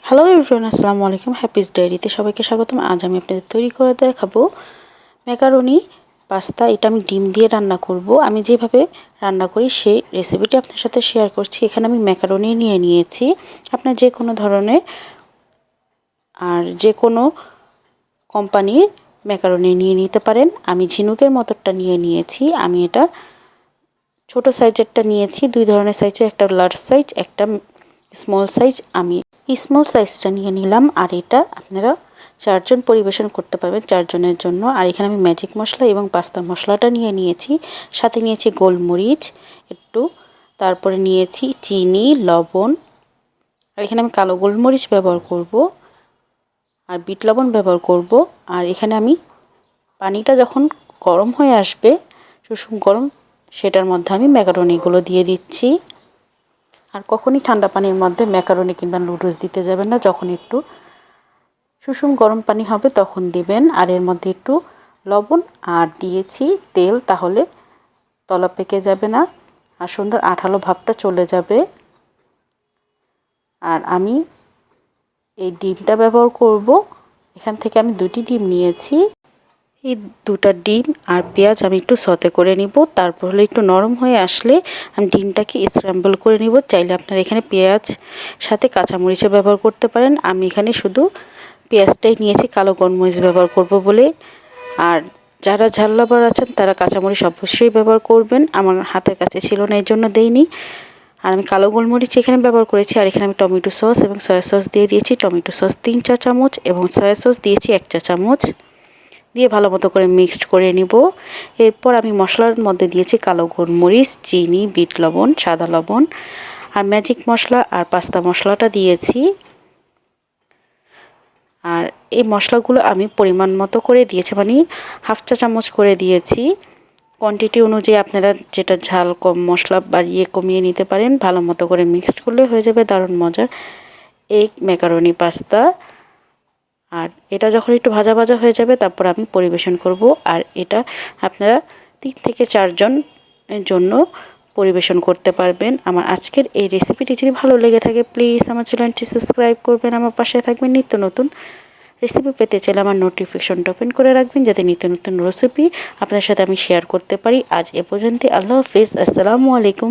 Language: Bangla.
হ্যালো এভরিওয়ান, আসসালামু আলাইকুম। হ্যাপিস ডায়েরিতে সবাইকে স্বাগতম। আজ আমি আপনাদের তৈরি করে দেখাবো ম্যাকারনি পাস্তা। এটা আমি ডিম দিয়ে রান্না করব। আমি যেভাবে রান্না করি সেই রেসিপিটি আপনার সাথে শেয়ার করছি। এখানে আমি ম্যাকারনি নিয়ে নিয়েছি, আপনার যে কোনো ধরনের আর যে কোনো কোম্পানির ম্যাকারনি নিয়ে নিতে পারেন। আমি ঝিনুকের মতরটা নিয়ে নিয়েছি। আমি এটা ছোট সাইজেরটা নিয়েছি, দুই ধরনের সাইজে, একটা লার্জ সাইজ, একটা স্মল সাইজ। আমি স্মল সাইজটা নিয়ে নিলাম। আর এটা আপনারা 4 জন পরিবেশন করতে পারবেন, 4 জনের জন্য। আর এখানে আমি ম্যাজিক মশলা এবং পাস্তা মশলাটা নিয়ে নিয়েছি, সাথে নিয়েছি গোলমরিচ একটু, তারপরে নিয়েছি চিনি, লবণ। আর এখানে আমি কালো গোলমরিচ ব্যবহার করব আর বিট লবণ ব্যবহার করব। আর এখানে আমি পানিটা যখন গরম হয়ে আসবে, সুষুম গরম, সেটার মধ্যে আমি ম্যাকারনিগুলো দিয়ে দিচ্ছি। আর কখনই ঠান্ডা পানির মধ্যে ম্যাকারনি কিংবা নুডলস দিতে যাবেন না, যখন একটু সুষুম গরম পানি হবে তখন দিবেন। আর এর মধ্যে একটু লবণ আর দিয়েছি তেল, তাহলে তলা পেকে যাবে না আর সুন্দর আঠালো ভাবটা চলে যাবে। আর আমি এই ডিমটা ব্যবহার করব। এখান থেকে আমি 2টি ডিম নিয়েছি। এই 2টা ডিম আর পেঁয়াজ আমি একটু সতে করে নিব। তারপর হলে একটু নরম হয়ে আসলে আমি ডিমটাকে স্ক্র্যাম্বল করে নিব। চাইলে আপনারা এখানে পেঁয়াজ সাথে কাঁচামরিচও ব্যবহার করতে পারেন। আমি এখানে শুধু পেঁয়াজটাই নিয়েছি, কালো গোলমরিচ ব্যবহার করব বলে। আর যারা ঝাল লাভার আছেন তারা কাঁচামরিচ অবশ্যই ব্যবহার করবেন। আমার হাতের কাছে ছিল না, এই জন্য দেইনি। আর আমি কালো গোলমরিচ এখানে ব্যবহার করেছি। আর এখানে আমি টমেটো সস এবং সয়া সস দিয়ে দিয়েছি। টমেটো সস 3 চা চামচ এবং সয়া সস দিয়েছি 1 চা চামচ। দিয়ে ভালো মতো করে মিক্সড করে নিব। এরপর আমি মশলার মধ্যে দিয়েছি কালো গোলমরিচ, চিনি, বিট লবণ, সাদা লবণ আর ম্যাজিক মশলা আর পাস্তা মশলাটা দিয়েছি। আর এই মশলাগুলো আমি পরিমাণ মতো করে দিয়েছি, মানে 1/2 চা চামচ করে দিয়েছি। কোয়ান্টিটি অনুযায়ী আপনারা যেটা ঝাল কম, মশলা বাড়িয়ে কমিয়ে নিতে পারেন। ভালো মতো করে মিক্সড করলে হয়ে যাবে দারুণ মজার এই ম্যাকারনি পাস্তা। আর এটা যখন একটু ভাজা ভাজা হয়ে যাবে তারপর আমি পরিবেশন করব। আর এটা আপনারা 3 থেকে 4 জনের জন্য পরিবেশন করতে পারবেন। আমার আজকের এই রেসিপিটি যদি ভালো লেগে থাকে, প্লিজ আমার চ্যানেলটি সাবস্ক্রাইব করবেন, আমার পাশে থাকবেন। নিত্য নতুন রেসিপি পেতে চাইলে আমার নোটিফিকেশনটা ওপেন করে রাখবেন, যাতে নিত্য নতুন রেসিপি আপনার সাথে আমি শেয়ার করতে পারি। আজ এ পর্যন্ত। আল্লাহ হাফিজ, আসসালামু আলাইকুম।